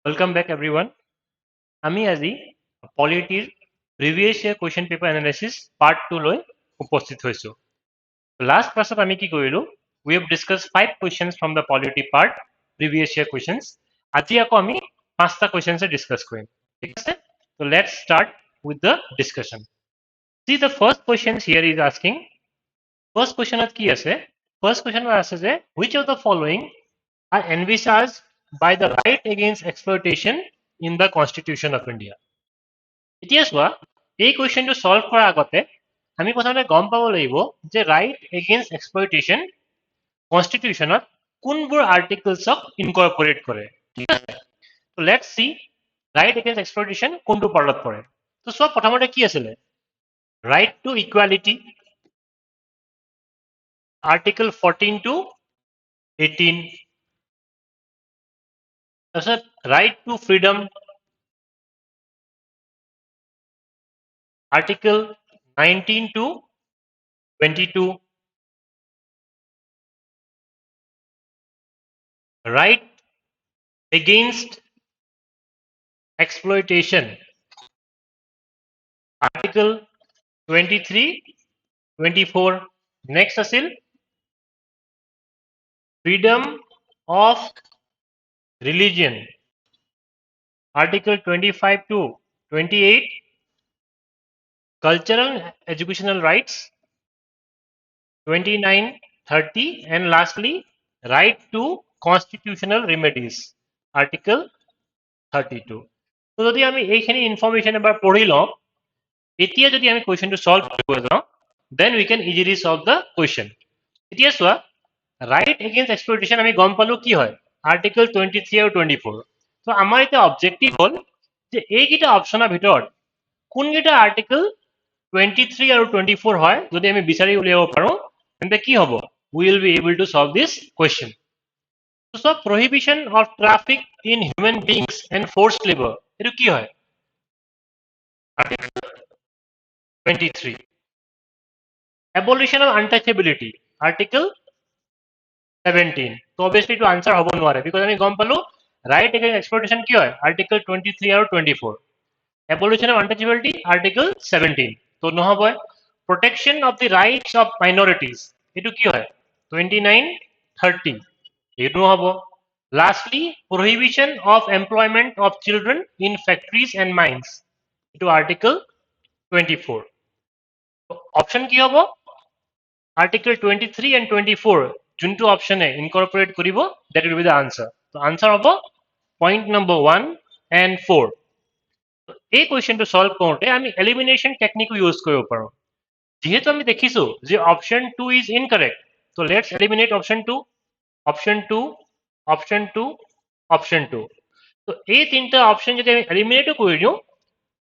Welcome back everyone. আমি আজি পলিটিৰ previous year question paper analysis part 2 লৈ উপস্থিত হৈছো। লাষ্ট ক্লাছত আমি কি কৰিলো? We have discussed 5 questions from the polity part, previous year questions. আজি আকৌ আমি 5টা questions ডিসকাস কৰিম। ঠিক আছে? So let's start with the discussion. See, the first question here is asking, first question কি আছে? First question আছে যে which of the following are envisaged by the right against exploitation in the Constitution of India? এতিয়া চোৱা, এই কুৱেশ্যনটো solve কৰাৰ আগতে আমি প্ৰথমতে গম পাব লাগিব যে ৰাইট এগেইনষ্ট এক্সপ্লইটেশ্যন কনষ্টিটিউশ্যনত কোনবোৰ আৰ্টিকলছক ইনকৰ্পৰেট কৰে। ঠিক আছে, তো let's see right against exploitation কোনটো পাৰ্টত পৰে। তো চোৱা, প্ৰথমতে কি আছিলে? Right to equality, article 14 to 18, তাৰপিছত right to freedom, article 19 to 22, right against exploitation, article 23, 24. Next asil freedom of religion, article 25 to 28, cultural educational rights 29, 30, and lastly right to constitutional remedies, article 32. So যদি আমি এইখিনি information এবাৰ পঢ়ি লওঁ, এতিয়া যদি আমি কুৱেশ্যনটো সলভ কৰিব যাওঁ, then we can easily solve the question. এতিয়া চোৱা, right against exploitation আমি গম পালো কি হয়, article 23 আৰু 24. so আমাৰ এতিয়া অবজেক্টিভ হ'ল যে এইকেইটা অপচনৰ ভিতৰত কোনকেইটা আৰ্টিকল 23 আৰু 24 হয় যদি আমি বিচাৰি উলিয়াব পাৰো, তেন্তে কি হ'ব? we will be able to solve this question. so prohibition of traffic in human beings and forced labor, এটো কি হয়? article 23. abolition of untouchability, article 17. so obviously to answer hobo নোৱাৰে, because আমি গম পালো right against exploitation কি হয়? article 23 আৰু 24. abolition of untouchability, article 17. so নহব। protection of the rights of minorities, এটো কি হয়? 29, 30. এটো নহব। lastly prohibition of employment of children in factories and mines, এটো article 24. option কি হ'ব? article 23 and 24 যোনটো অপশনে ইনকর্পোরেট করিব, that will be the answer. so answer হ'ব point number 1 and 4. এই কুৱেশ্যনটো সলভ কৰোঁতে আমি এলিমিনেশ্যন টেকনিকো ইউজ কৰিব পাৰোঁ। যেহেতু আমি দেখিছো যে option 2 is incorrect, so let's eliminate option 2, option 2, option 2, option 2. so এই তিনটা অপশন যদি আমি এলিমিনেটও কৰি দিওঁ,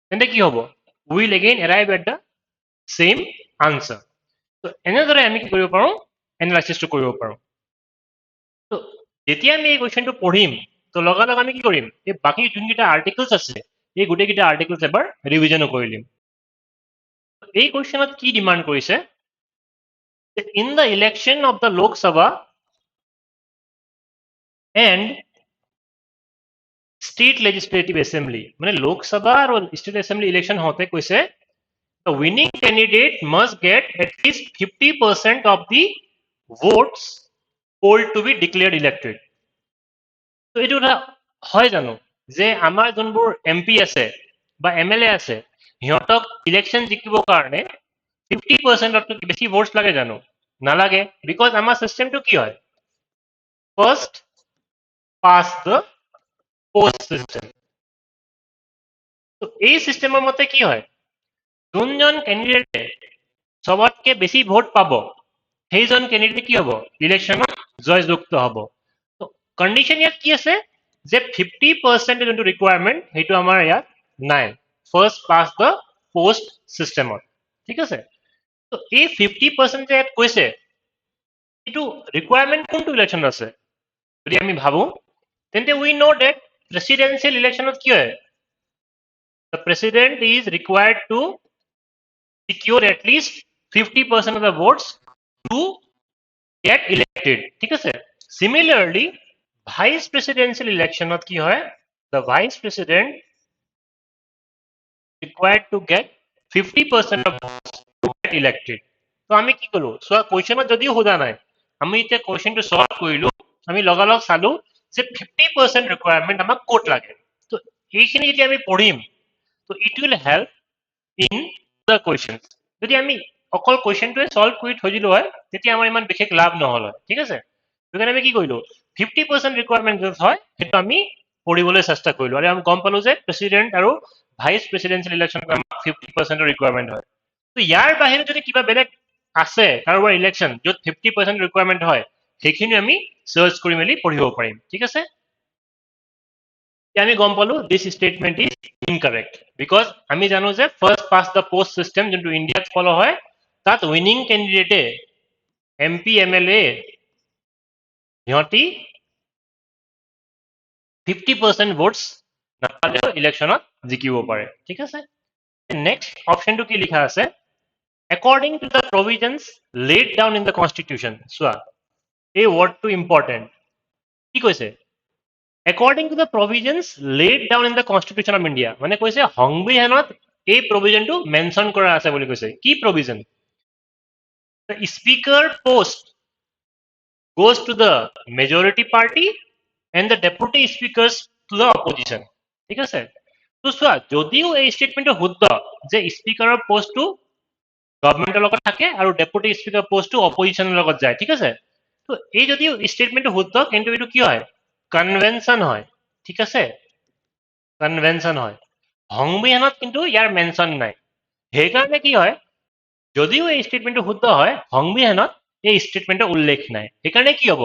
তেন্তে কি হ'ব? we will again arrive at the same answer. so এনেদৰে আমি কি কৰিব পাৰোঁ? এনালাইসিসটো কৰিব পাৰোঁ। so যেতিয়া আমি এই কুৱেশ্যনটো পঢ়িম, তো লগালগ আমি কি কৰিম? এই বাকি যোনকেইটা আৰ্টিকলছ আছে, এই গোটেইকেইটা আৰ্টিকলছ এবাৰ ৰিভিজনো কৰি লিম। এই কুৱেশ্যনত কি ডিমান্ড কৰিছে? in the election of the Lok Sabha and state legislative assembly, মানে লোক সভা আৰু state assembly election হওঁতে কৈছে the winning candidate must get at least 50% of the votes polled to be declared elected. তো এইটো এটা হয় জানো যে আমাৰ যোনবোৰ এমপি আছে বা এমএলএ আছে, সিহঁতক ইলেকশ্যন জিকিবৰ কাৰণে 50%তকৈ বেছি ভোটছ লাগে জানো? নালাগে, বিকজ আমাৰ চিষ্টেমটো কি হয়? First pass the post system. এই চিষ্টেমৰ মতে কি হয়? যোনজন কেণ্ডিডেটে সবতকে বেছি ভোট পাব, সেইজন কেণ্ডিডেট কি হ'ব? ইলেকশ্যনত জয়যুক্ত হ'ব। কণ্ডিশ্যন ইয়াত কি আছে যে 50% যোনটো ৰিকুৱাৰমেণ্ট, সেইটো আমাৰ ইয়াত নাই ফাৰ্ষ্ট পাছ দ্য পোষ্ট চিষ্টেমত। ঠিক আছে, তো এই 50% যে ইয়াত কৈছে, এইটো ৰিকুৱাৰমেণ্ট কোনটো ইলেকশ্যনত আছে? যদি আমি ভাবো, তেন্তে উই নো ডেট প্ৰেচিডেন্সিয়েল ইলেকশ্যনত কি হয়? The president is required to secure at least 50% of the votes to get elected. ঠিক আছে, similarly vice presidential election কি হয়? the vice president required to get 50% of votes to get elected. So আমি কি কৰো সো কোৱেশ্চনত যদিও হোদা নাই আমি এতিয়া কোৱেশ্চনটো সলভ কৰিলো আমি লগালগ চালো যে 50% ৰিকোয়াৰমেন্ট আমাক কোট লাগে তো এইখিনি যেতিয়া আমি পঢ়িম তো it will help in the question যদি আমি অকল কোৱেশ্চনটোৱে সলভ কৰি থৈ দিলো হয় তেতিয়া আমাৰ ইমান বিশেষ লাভ নহল হয় ঠিক আছে সেইকাৰণে আমি কি কৰিলো 50% ৰিকোয়াৰমেন্ট যত হয় সেইটো আমি পঢ়িবলৈ চেষ্টা কৰিলো আৰু আমি গম পালো যে প্ৰেসিডেন্ট আৰু ভাইস প্ৰেসিডেন্সিয়েল ইলেকশন 50% ৰিকোয়াৰমেন্ট হয় তো ইয়াৰ বাহিৰে যদি কিবা বেলেগ আছে কাৰোবাৰ ইলেকশন যত 50% ৰিকোয়াৰমেন্ট হয় সেইখিনি আমি সাৰ্চ কৰি মেলি পঢ়িব পাৰিম ঠিক আছে আমি গম পালো this statement is incorrect because আমি জানো যে first pass the post system যোনটো ইন্ডিয়াত ফলো হয় তাত উইনিং ক্যান্ডিডেটে এমপি এমএলএ সিহঁতি 50% ভোটস নাপালেও ইলেকশনত জিকিব পাৰে ঠিক আছে নেক্সট অপশনটো কি লিখা আছে according to the provisions laid down in the constitution চোৱা এই wordটো important কি কৈছে according to the provisions laid down in the constitution of India মানে কৈছে সংবিধানত এই provisionটো মেনশন কৰা আছে বুলি কৈছে কি provision the speaker post goes to the majority party and the deputy speakers to the opposition ঠিক আছে তো চোৱা যদিও এই স্টেটমেন্টটো শুদ্ধ যে স্পিকাৰৰ পোষ্টটো গভর্নমেন্টের লগত থাকে আর ডেপুটি স্পিকার পোস্টটো অপোজিশনের লগত যায় ঠিক আছে তো এই যদিও স্টেটমেন্টটো শুদ্ধ কিন্তু এটো কি হয় কনভেনশন হয় ঠিক আছে কনভেনশন হয় সংবিধানত কিন্তু ইয়াৰ মেনশন নাই সেইকাৰণে কি হয় যদিও এই স্টেটমেন্টটো শুদ্ধ হয় সংবিধানত এই স্টেটমেন্টৰ উল্লেখ নাই সেইকাৰণে কি হ'ব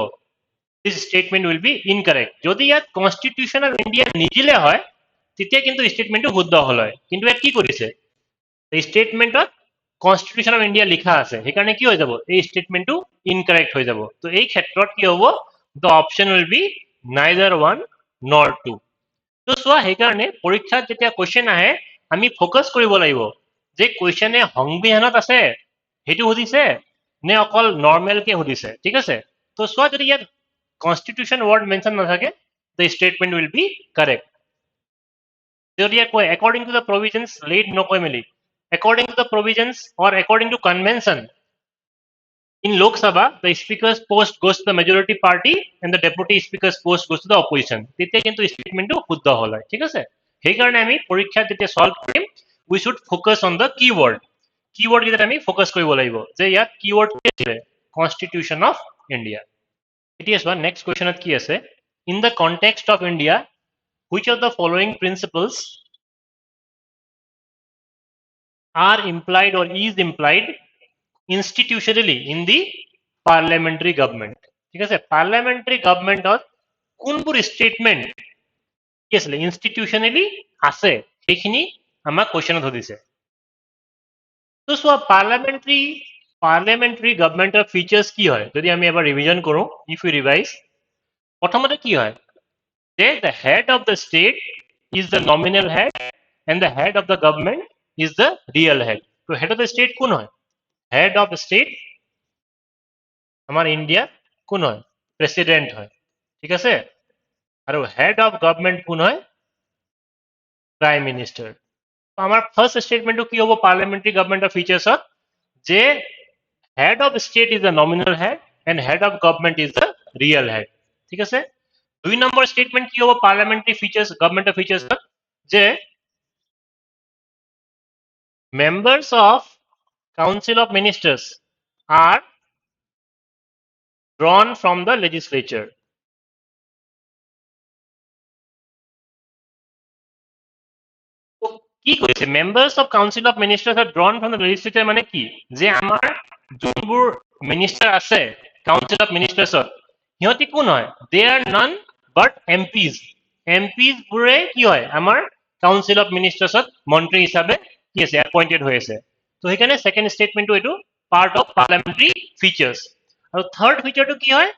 this statement will be incorrect যদি ইয়াত কনস্টিটিউশন অফ ইন্ডিয়া নিদিলে হয় তেতিয়া কিন্তু স্টেটমেন্টটো শুদ্ধ হল হয় কিন্তু ইয়াত কি কৰিছে স্টেটমেন্টত কনস্টিটিউশন অফ ইন্ডিয়া লিখা আছে সেইকাৰণে কি হৈ যাব এই স্টেটমেন্টটো ইনকাৰেক্ট হৈ যাব তো এই ক্ষেত্ৰত কি হ'ব the option will be neither one nor two তো চোৱা সেইকাৰণে পৰীক্ষাত যেতিয়া কোৱেশ্চন আহে আমি ফোকাস কৰিব লাগিব যে কোৱেশ্চনে সংবিধানত আছে হেতু সুধিছে নে অকল নৰমাল কে সুধিছে ঠিক আছে তো চোৱা যদি ইয়াত কনস্টিটিউশন ওয়ার্ড মেনশন নাথাকে the statement will be correct যদি ইয়াত কয় according to the provisions laid নকয় মেলি according to the provisions or according to convention in Lok Sabha the speaker's post goes to the majority party and the deputy speaker's post goes to the opposition তেতিয়া কিন্তু স্টেটমেন্টটো শুদ্ধ হল হয় ঠিক আছে সেইকাৰণে আমি পৰীক্ষাত যেতিয়া সলভ কৰিম we should focus on the keyword কেইটা আমি ফোকাস কৰিব লাগিব যে ইয়াত keyword কি আছে constitution of India এতিয়া চোৱা next questionত কি আছে in the context of India which of the following principles are implied or is implied institutionally in the parliamentary government ঠিক আছে parliamentary government কোনবোৰ statement কি আছে institutionally আছে সেইখিনি আমাক কোৱেশ্চনত সুধিছে তো চোৱা parliamentary government features কি হয় যদি আমি এবাৰ ৰিভিজন কৰো if we revise প্ৰথমতে কি হয় যে the head of the state is the nominal head and the head of the government is the real head তো head of the state কোন হয় head of the state আমাৰ India কোন হয় প্ৰেসিডেন্ট হয় ঠিক আছে আৰু head of government কোন হয় prime minister তো আমাৰ ফার্স্ট স্টেটমেন্টটো কি হ'ব parliamentary government features যে head of state is the nominal head and head of government is the real head ঠিক আছে 2 নম্বৰ স্টেটমেন্ট কি হ'ব parliamentary features government features যে members of council of ministers are drawn from the legislature কি কৈছে members of council of ministers are drawn from the legislature মানে কি যে আমাৰ যোনবোৰ মিনিষ্টাৰ আছে council of ministers সিহঁতি কোন হয় they are none but MPs বুৰে কি হয় আমাৰ council of ministers মন্ত্ৰী হিচাপে কি আছে appointed হৈ আছে তো সেইকাৰণে সেকেন্ড স্টেটমেন্টটো এটো part of parliamentary features আৰু থাৰ্ড ফিচাৰটো কি হয়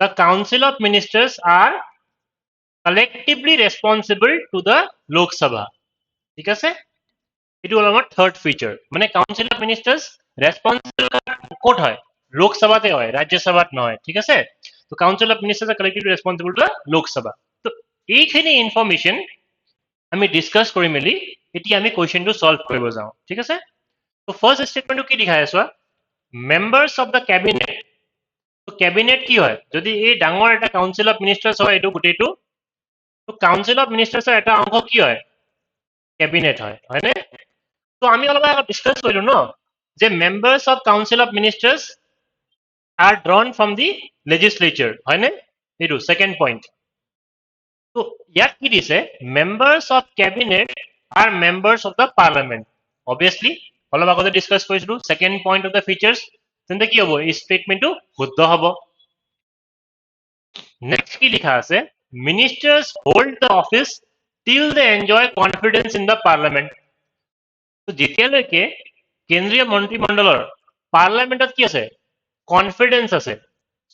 the council of ministers are collectively responsible to the Lok Sabha ঠিক আছে এটো হল আমাৰ থার্ড ফিচার মানে কাউন্সিল অফ মিনিস্টার্স রেসপন্সিবল কোট হয় লোক সভাতে হয় রাজ্য সভাত নহয় ঠিক আছে তো council of ministers are collectively responsible to Lok Sabha তো এইখিনি ইনফরমেশন আমি ডিসকাস কৰি মেলি এতিয়া আমি কোৱেশ্চনটো সলভ কৰিব যাওঁ ঠিক আছে তো ফাৰ্স্ট স্টেটমেন্টটো কি দেখাই আছো মেম্বাৰ্স অফ দ্য ক্যাবিনেট তো ক্যাবিনেট কি হয় যদি এই ডাঙৰ এটা কাউন্সিল অফ মিনিষ্টাৰ্ছ হয় এইটো গোটেইটো তো কাউন্সিল অফ মিনিষ্টাৰ্ছৰ এটা অংশ কি হয় ক্যাবিনেট হয় হয়নে তো আমি অলপ আগত ডিসকাস কৰিলো ন যে members of council of ministers are drawn from the legislature হয়নে এইটো সেকেন্ড পয়েন্ট তো ইয়াত কি দিছে members of cabinet are members of the parliament obviously অলপ আগতে ডিসকাস কৰিছিলো second point of the features তেন্তে কি হ'ব এই স্টেটমেন্টটো শুদ্ধ হ'ব নেক্সট কি লিখা আছে ministers hold the office till they enjoy confidence in the parliament তো যেতিয়ালৈকে কেন্দ্ৰীয় মন্ত্ৰীমণ্ডলৰ পাৰ্লামেণ্টত কি আছে কনফিডেন্স আছে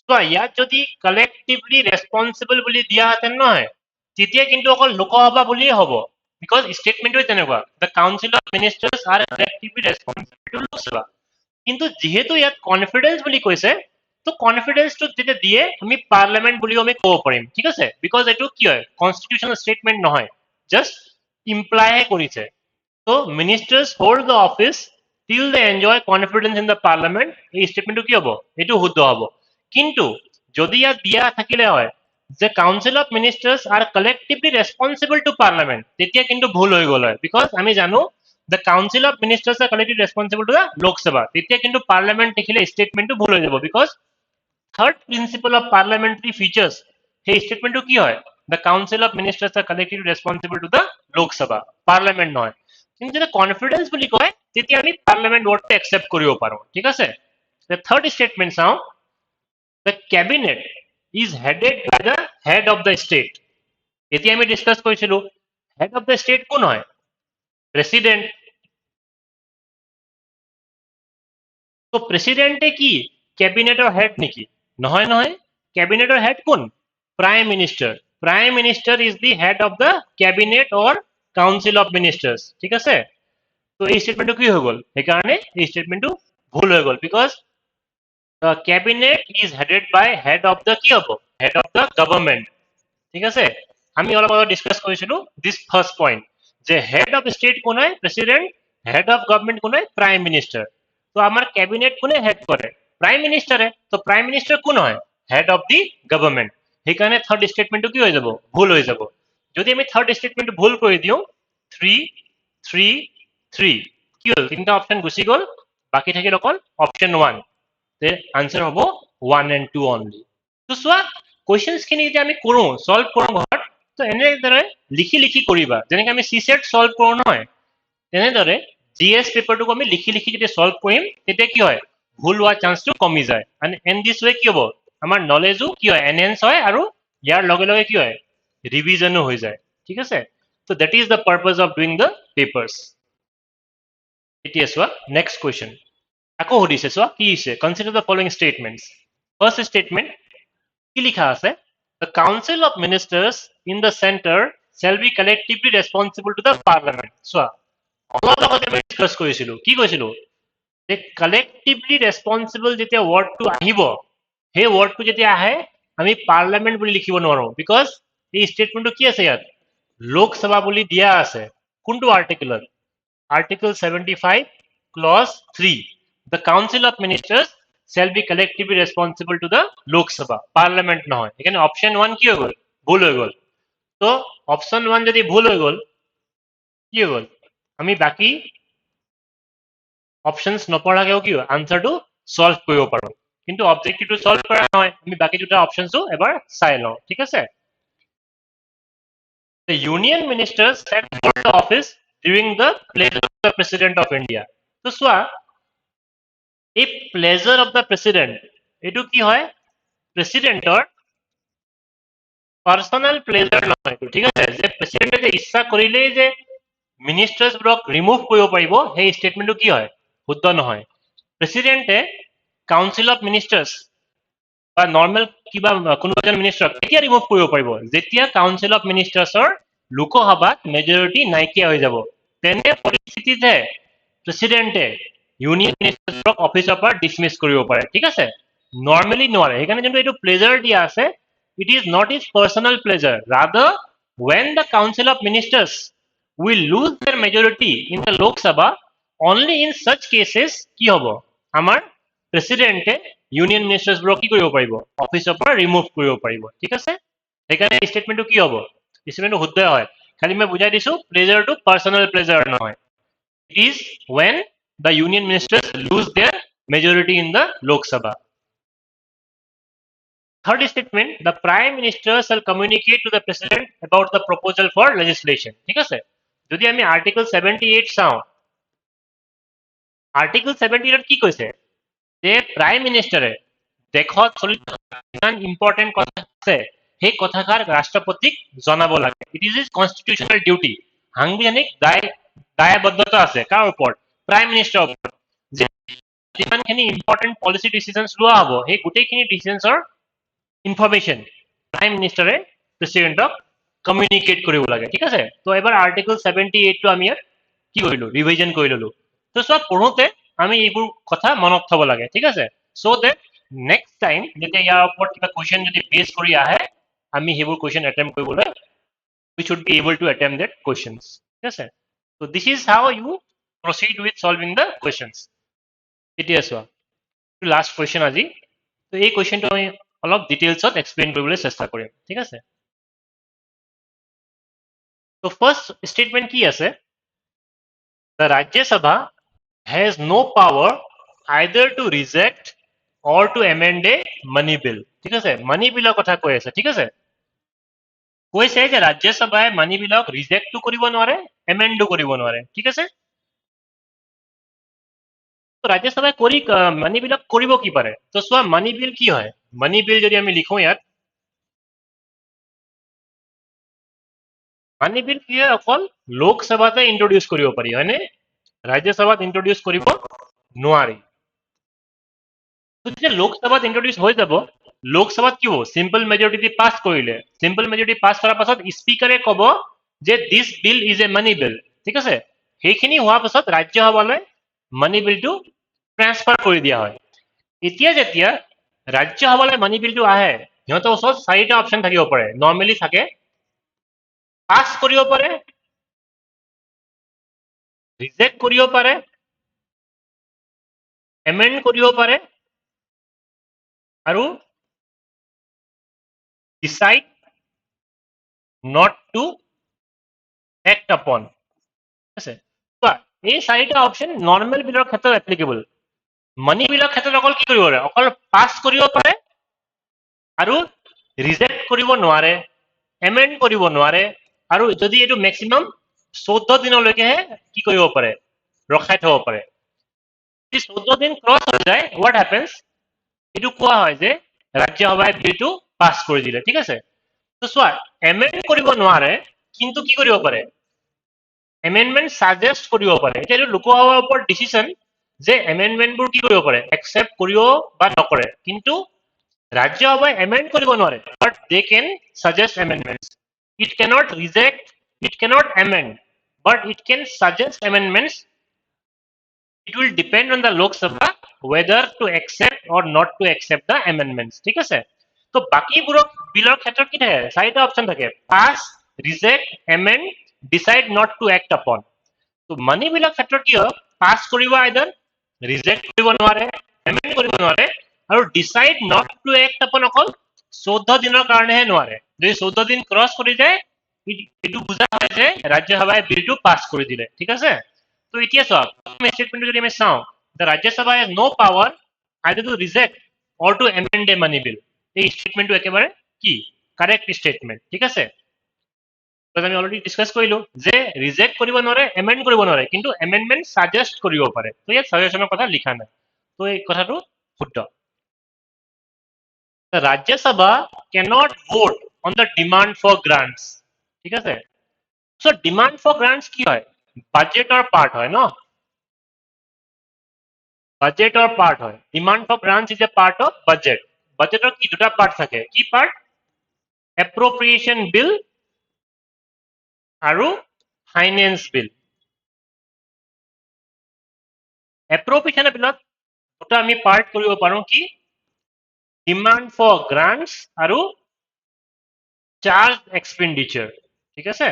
তো ইয়াত যদি কালেক্টিভলি ৰেসপন্সিবল বুলি দিয়া হেতেন নহয় তেতিয়া কিন্তু অকল লোকসভা বুলিয়ে হ'ব বিকজ স্টেটমেন্টটো তেনেকুৱা the council of ministers are collectively responsible to Lok Sabha কিন্তু যেহেতু ইয়াত কনফিডেন্স বুলি কৈছে তো কনফিডেন্সটো যেতিয়া দিয়ে আমি পাৰ্লামেণ্ট বুলিও আমি ক'ব পাৰিম ঠিক আছে বিকজ এইটো কি হয় কনষ্টিটিউচনেল ষ্টেটমেন্ট নহয় জাষ্ট ইমপ্লাই কৰিছে So ministers hold the office till they enjoy confidence in the parliament. এই স্টেটমেন্টটো কি হ'ব এটো শুদ্ধ হ'ব কিন্তু যদি ইয়াত দিয়া থাকিলে হয় যে council of ministers are collectively responsible to parliament তেতিয়া কিন্তু ভুল হৈ গ'ল হয় বিকজ আমি জানো the council of ministers are collectively responsible to the lok sabha তেতিয়া কিন্তু parliament দেখিলে স্টেটমেন্টটো ভুল হৈ যাব because third principle of parliamentary features সেই স্টেটমেন্টটো কি হয় the council of ministers are collectively responsible to the lok sabha parliament নহয় কিন্তু যদি কনফিডেন্স বুলি কয় তেতিয়া আমি পার্লামেন্ট ওয়ার্ডটো একসেপ্ট কৰিব পাৰো ঠিক আছে the third statement চাও the cabinet is headed by the head of the state এতিয়া আমি ডিসকাস কৰিছিলো head of the state কোন হয় প্ৰেসিডেন্ট তো প্ৰেসিডেন্টে কি ক্যাবিনেটৰ হেড নেকি নহয় নহয় ক্যাবিনেটৰ হেড কোন prime minister is the head of the cabinet or council of ministers ঠিক আছে তো এই স্টেটমেন্টটো কি হৈ গ'ল সেইকাৰণে এই স্টেটমেন্টটো ভুল হৈ গ'ল because the cabinet is headed by head of the কি হ'ব head of the government ঠিক আছে আমি অলপ আগত ডিসকাস কৰিছিলো this first point যে head of state কোন হয় প্ৰেসিডেন্ট head of government কোন হয় প্ৰাইম মিনিষ্টাৰ তো আমাৰ ক্যাবিনেট কোনে হেড কৰে প্ৰাইম মিনিষ্টাৰে তো প্ৰাইম মিনিষ্টাৰ কোন হয় হেড অফ দি গভৰ্নমেন্ট সেইকাৰণে থাৰ্ড স্টেটমেন্টটো কি হৈ যাব ভুল হৈ যাব যদি আমি থাৰ্ড স্টেটমেন্টটো ভুল কৰি দিও 3 3 3 কি হ'ল তিনটা অপচন গুচি গ'ল বাকি থাকিল অকল অপচন 1 তে আনসার হ'ব 1 and 2 only তো সোয়া কোৱেশ্চনছ খিনি যে আমি কৰো সলভ কৰো ঘৰত তো এনেদৰে লিখি লিখি কৰিবা যেনেকৈ আমি সিসেট সলভ কৰো নহয় তেনেদৰে জিএস পেপাৰটো আমি লিখি লিখি যেতিয়া সলভ কৰিম তেতিয়া কি হয় ভুল হোৱাৰ চান্সটো কমি যায় and in this way কি হ'ব আমাৰ নলেজও কি হয় এনহেন্স হয় আৰু ইয়াৰ লগে লগে কি হয় ৰিভিজনো হৈ যায় ঠিক আছে so that is the purpose of doing the papers এতিয়া সোয়া next question আকৌ সুধিছে সোয়া কি হৈছে consider the following statements first statement কি লিখা আছে the council of ministers in the center shall be collectively responsible to the parliament সোয়া অলপ আগতে আমি ডিসকাস কৰিছিলো কি কৈছিলো যে কালেক্টিভলি ৰেসপন্সিবল যেতিয়া ওয়াৰ্ডটো আহিব সেই ওয়াৰ্ডটো যেতিয়া আহে আমি পাৰ্লামেন্ট বুলি লিখিব নোৱাৰো বিকজ এই স্টেটমেন্টটো কি আছে ইয়াত লোকসভা বুলি দিয়া আছে কোনটো আৰ্টিকেলত article 75 close 3 the council of ministers shall be collectively responsible to the lok sabha parliament নহয় এখানে অপশন 1 কি হৈ গ'ল ভুল হৈ গ'ল তো অপশন 1 যদি ভুল হৈ গ'ল কি হৈ গ'ল আমি বাকি অপশনস নপঢ়াকেও কি আনসারটো সলভ কৰিব পাৰো কিন্তু অবজেক্টিভটো সলভ কৰা নহয় আমি বাকি দুটা অপশনসও এবাৰ চাই লওঁ ঠিক আছে the union ministers shall hold the office during the pleasure of the president of india তো সোয়া এই প্লেজার অফ দ্য প্রেসিডেন্ট এটো কি হয় প্ৰেসিডেন্টৰ পাৰ্সোনাল প্লেজাৰ নহয় ঠিক আছে যে প্ৰেসিডেন্টে যে ইচ্ছা কৰিলেই যে মিনিষ্টাৰ্ছ ব্লক ৰিমুভ কৰিব পাৰিব সেই স্টেটমেন্টটো কি হয় শুদ্ধ নহয় প্ৰেসিডেন্টে কাউন্সিল অফ মিনিষ্টাৰ্ছ বা নৰ্মেল কিবা কোনো এজন মিনিষ্টাৰ কেতিয়া ৰিমুভ কৰিব পাৰিব যেতিয়া কাউন্সিল অফ মিনিষ্টাৰ্ছৰ লোকসভাত মেজৰিটি নাইকিয়া হৈ যাব তেনে পৰিস্থিতিতে প্ৰেসিডেন্টে ইউনিয়ন মিনিষ্টাৰক অফিচৰ পৰা ডিসমিস কৰিব পাৰে ঠিক আছে নৰ্মেলি নোৱাৰে সেইকাৰণে যোনটো এইটো প্লেজার দিয়া আছে it is not his personal pleasure rather when the council of ministers will lose their majority in the Lok Sabha, only in such cases কি হ'ব আমাৰ প্ৰেসিডেন্টে ইউনিয়ন মিনিষ্টাৰ্ছবোৰক কি কৰিব পাৰিব অফিচৰ পৰা ৰিমুভ কৰিব পাৰিব ঠিক আছে সেইকাৰণে ষ্টেটমেন্টটো কি হ'ব ষ্টেটমেন্টটো শুদ্ধ হয় খালি মই বুজাই দিছো প্লেজাৰটো পাৰ্সোনাল প্লেজাৰ নহয় it is when the union ministers lose their majority in the Lok Sabha. Third statement, the prime minister shall communicate to the president about the proposal for legislation. ঠিক আছে যদি আমি আৰ্টিকল 78 চাওঁ article 78 কি কৈছে যে prime মিনিষ্টাৰে দেশত চলি ইমান ইম্পৰ্টেন্ট কথা আছে সেই কথাষাৰ ৰাষ্ট্ৰপতিক জনাব লাগে it is is constitutional duty সাংবিধানিক দায়বদ্ধতা আছে কাৰ ওপৰত প্ৰাইম মিনিষ্টাৰৰ ওপৰত যে যিমানখিনি ইম্পৰ্টেন্ট পলিচি ডিচিজনছ লোৱা হ'ব সেই গোটেইখিনি ডিচিজনছৰ ইনফৰমেশন প্ৰাইম মিনিষ্টাৰে প্ৰেসিডেন্টক কমিউনিকেট কৰিব লাগে ঠিক আছে তো এবাৰ আৰ্টিকল 78 টো আমি কি কৰিলো ৰিভিজন কৰি ললো তো সব পঢ়োতে আমি এইবোৰ কথা মনত থব লাগে ঠিক আছে সো দ্যাট নেক্সট টাইম যেতিয়া ইয়াৰ ওপৰত কিবা কোৱেশ্চন যদি বেস কৰি আহে আমি সেইবোৰ কোৱেশ্চন অ্যাটেম্প কৰিবলৈ we should be able to attempt that questions ঠিক আছে so this is how you proceed with solving the questions এতিয়া চোৱা লাষ্ট কোৱেশ্চন আজি তো এই কোৱেশ্চনটো আমি অলপ ডিটেইলছত এক্সপ্লেইন কৰিবলৈ চেষ্টা কৰিম ঠিক আছে তো ফাৰ্স্ট স্টেটমেন্ট কি আছে the Rajya Sabha has no power either to reject or to amend a money bill ঠিক আছে money bill কথা কৈ আছে ঠিক আছে কৈছে যে ৰাজ্য সভাই মানি বিলক ৰিজেক্টটো কৰিব নোৱাৰে এমেন্ডো কৰিব নোৱাৰে ঠিক আছে তো ৰাজ্য সভাই কৰি মানি বিলক কৰিব কি পাৰে তো চোৱা মানি বিল কি হয় মানি বিল যদি আমি লিখো ইয়াত মানি বিল কি হয় অকল লোক সভাতে ইন্ট্ৰোডিউস কৰিব পাৰি হয়নে ৰাজ্য সভাত ইন্ট্ৰোডিউস কৰিব নোৱাৰি তো যেতিয়া লোক সভাত ইন্ট্ৰোডিউস হৈ যাব লোক সভাত কি হ'ব সিম্পল মেজৰিটি পাস কৰিলে সিম্পল মেজৰিটি পাস কৰাৰ পাছত স্পিকাৰে ক'ব যে দিস বিল ইজ এ মানি বিল ঠিক আছে সেইখিনি হোৱাৰ পাছত ৰাজ্য সভালৈ মানি বিলটো ট্ৰান্সফাৰ কৰি দিয়া হয় এতিয়া যেতিয়া ৰাজ্য সভালৈ মানি বিলটো আহে সিহঁতৰ ওচৰত চাৰিটা অপচন থাকিব পাৰে নৰ্মেলি থাকে পাস কৰিব পাৰে ৰিজেক্ট কৰিব পাৰে এমেন্ড কৰিব পাৰে আৰু decide not to act upon আছে তো এই চাৰিটা অপচন নৰ্মেল বিলৰ ক্ষেত্ৰত এপ্লিকেবল মানি বিলৰ ক্ষেত্ৰত অকল কি কৰিব পাৰে অকল পাস কৰিব পাৰে আৰু ৰিজেক্ট কৰিব নোৱাৰে এমেন্ড কৰিব নোৱাৰে আৰু যদি এটো ম্যাক্সিমাম 14 দিনলৈকেহে কি কৰিব পাৰে ৰখাই থব পাৰে যদি 14 দিন ক্ৰস হৈ যায় what happens এটো কোৱা হয় যে ৰাজ্য সভাই বিলটো পাস কৰি দিলে ঠিক আছে তো চোৱা এমেন্ড কৰিব নোৱাৰে কিন্তু কি কৰিব পাৰে এমেন্ডমেন্ট সাজেস্ট কৰিব পাৰে এটা লোকসভাৰ ওপৰত ডিসিশন যে এমেন্ডমেন্টবোৰ কি কৰিব পাৰে একসেপ্ট কৰিব বা নকৰে কিন্তু ৰাজ্য সভাই এমেন্ড কৰিব নোৱাৰে but they can suggest amendments it cannot reject it cannot amend but it can suggest amendments it will depend on the Lok Sabha whether to accept or not to accept the amendments ঠিক আছে তো বাকি বিলৰ ক্ষেত্ৰত কি থাকে চাৰিটা options থাকে pass reject amend decide not to act upon তো মানি বিলৰ ক্ষেত্ৰত কি হয় পাস কৰিব আইদাৰ ৰিজেক্ট কৰিব নোৱাৰে এমেন্ড কৰিব নোৱাৰে আৰু ডিসাইড নট টু এক্ট আপন অকল 14 দিনৰ কাৰণেহে নোৱাৰে যদি 14 দিন ক্ৰস কৰি যায় এটো বুজা হয় যে ৰাজ্য সভাই বিলটো পাস কৰি দিলে ঠিক আছে তো এতিয়া চোৱা স্টেটমেন্ট যদি আমি চাওঁ the Rajya Sabha has no power either to reject or to amend a money bill এই স্টেটমেন্টটো একেবাৰে কি কাৰেক্ট স্টেটমেন্ট ঠিক আছে তো আমি অলৰেডি ডিসকাস কৰিলো যে ৰিজেক্ট কৰিব নোৱাৰে এমেন্ড কৰিব নোৱাৰে কিন্তু এমেন্ডমেন্ট সাজেস্ট কৰিব পাৰে তো ইয়াত সাজেশনৰ কথা লিখা নাই তো এই কথাটো শুদ্ধ the Rajya Sabha cannot vote on the demand for grants ঠিক আছে so demand for grants কি হয় বাজেটৰ পাৰ্ট হয় ন বাজেটৰ পাৰ্ট হয় demand for grants is a part of budget বাজেটৰ কি দুটা পাৰ্ট থাকে কি পাৰ্ট এপ্ৰোপ্ৰিয়েশন বিল আৰু ফাইনেন্স বিল এপ্ৰোপ্ৰিয়েশন বিলত দুটা আমি পাৰ্ট কৰিব পাৰো কি ডিমান্ড ফৰ গ্ৰান্টস আৰু চাৰ্জ এক্সপেন্ডিচাৰ ঠিক আছে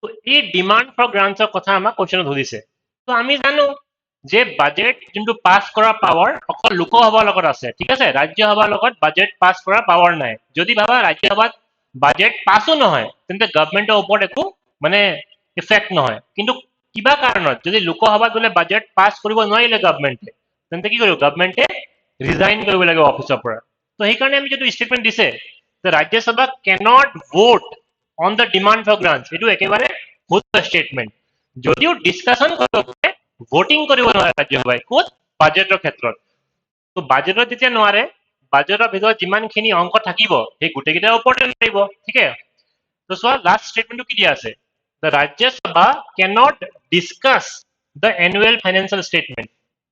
তো এই ডিমান্ড ফৰ গ্ৰান্টছৰ কথা আমাক কোৱেশ্যনত সুধিছে তো আমি জানো যে বাজেট যোনটো পাছ কৰা পাৱাৰ অকল লোকসভাৰ লগত আছে ঠিক আছে ৰাজ্যসভাৰ লগত বাজেট পাছ কৰা পাৱাৰ নাই যদি ভাবা ৰাজ্যসভাত বাজেট পাছো নহয় তেন্তে গভৰ্ণমেণ্টৰ ওপৰত একো মানে ইফেক্ট নহয় কিন্তু কিবা কাৰণত যদি লোকসভাত বোলে বাজেট পাছ কৰিব নোৱাৰিলে গভৰ্ণমেণ্টে তেন্তে কি কৰিব গভৰ্ণমেণ্টে ৰিজাইন কৰিব লাগিব অফিচৰ পৰা তো সেইকাৰণে আমি যিটো ষ্টেটমেণ্ট দিছে যে Rajya Sabha cannot vote on the demand for grants এইটো একেবাৰে ভুল ষ্টেটমেণ্ট যদিও ডিছকাশ্যন কৰিব পাৰে ভোটিং কৰিব নোৱাৰে ৰাজ্যসভাই ক'ত বাজেটৰ ক্ষেত্ৰত তো বাজেটত যেতিয়া নোৱাৰে বাজেটৰ ভিতৰত যিমানখিনি অংক থাকিব সেই গোটেইকেইটাৰ ওপৰতে নোৱাৰিব ঠিক আছে তো চোৱা লাষ্ট ষ্টেটমেণ্টটো কি দিয়া আছে the Rajya Sabha cannot discuss the annual financial statement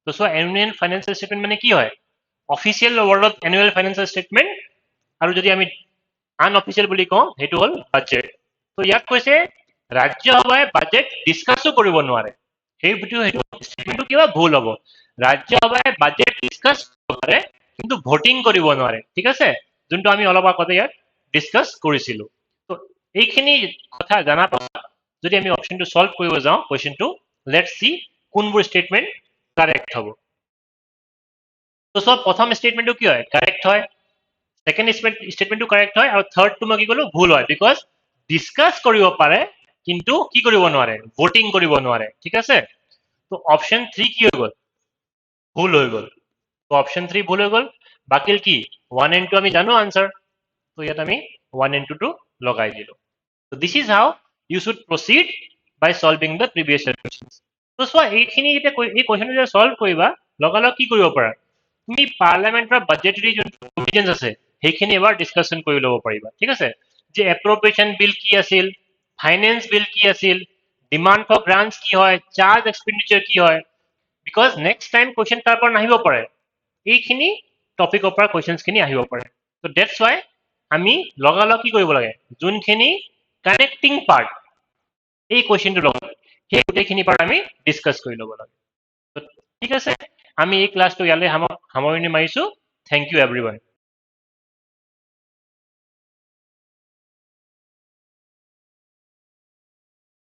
তো চোৱা এনুৱেল ফাইনেন্সিয়েল ষ্টেটমেণ্ট মানে কি হয় অফিচিয়েল ৱৰ্ডত এনুৱেল ফাইনেন্সিয়েল ষ্টেটমেণ্ট আৰু যদি আমি আনঅফিচিয়েল বুলি কওঁ সেইটো হ'ল বাজেট তো ইয়াত কৈছে ৰাজ্যসভাই বাজেট ডিছকাছো কৰিব নোৱাৰে সেইটো ষ্টেটমেণ্টটো কিবা ভুল হ'ব ৰাজ্যসভাই বাজেট ডিছকাছ কৰিব পাৰে কিন্তু ভোটিং কৰিব নোৱাৰে ঠিক আছে যোনটো আমি অলপ আগতে ইয়াত ডিছকাছ কৰিছিলোঁ তো এইখিনি কথা জনাৰ পাছত যদি আমি অপশ্যনটো সলভ কৰিব যাওঁ কুৱেশ্যনটো লেটছ সি কোনবোৰ ষ্টেটমেণ্ট কাৰেক্ট হ'ব তো সব প্ৰথম ষ্টেটমেণ্টটো কি হয় কাৰেক্ট হয় সেকেন্ড স্টেটমেন্টটো কাৰেক্ট হয় আৰু থাৰ্ডটো মই কি ক'লো ভুল হয় বিকজ ডিছকাছ কৰিব পাৰে কিন্তু কি কৰিব নোৱাৰে ভোটিং কৰিব নোৱাৰে ঠিক আছে তো অপশ্যন 3 কি হৈ গ'ল ভুল হৈ গ'ল তো অপশ্যন 3 ভুল হৈ গ'ল বাকিল কি 1 and 2 আমি জানো আনসাৰ তো ইয়াত আমি 1 and 2 টো লগাই দিলো তো this is how you should proceed by solving the previous questions তো চোৱা এইখিনি যেতিয়া এই কুৱেশ্যনটো যেতিয়া সলভ কৰিবা লগালগ কি কৰিব পাৰা তুমি পাৰ্লামেণ্টৰ বাজেটৰী যোনটো প্ৰভিজনছ আছে সেইখিনি এবাৰ ডিছকাশ্যন কৰি ল'ব পাৰিবা ঠিক আছে যে এপ্ৰপ্ৰিয়েশ্যন বিল কি আছিল ফাইনেন্স বিল কি আছিল ডিমান্ড ফৰ গ্ৰান্টছ কি হয় চাৰ্জ এক্সপেণ্ডিচাৰ কি হয় বিকজ নেক্সট টাইম কুৱেশ্যন তাৰ পৰা নাহিব পাৰে এইখিনি টপিকৰ পৰা কুৱেশ্যনছখিনি আহিব পাৰে তো ডেটছ ৱাই আমি লগালগ কি কৰিব লাগে যোনখিনি কানেক্টিং পাৰ্ট এই কুৱেশ্যনটোৰ লগত সেই গোটেইখিনিৰ পৰা আমি ডিছকাছ কৰি ল'ব লাগে ঠিক আছে আমি এই ক্লাছটো ইয়ালৈ সামৰণি মাৰিছো থেংক ইউ এভৰিৱান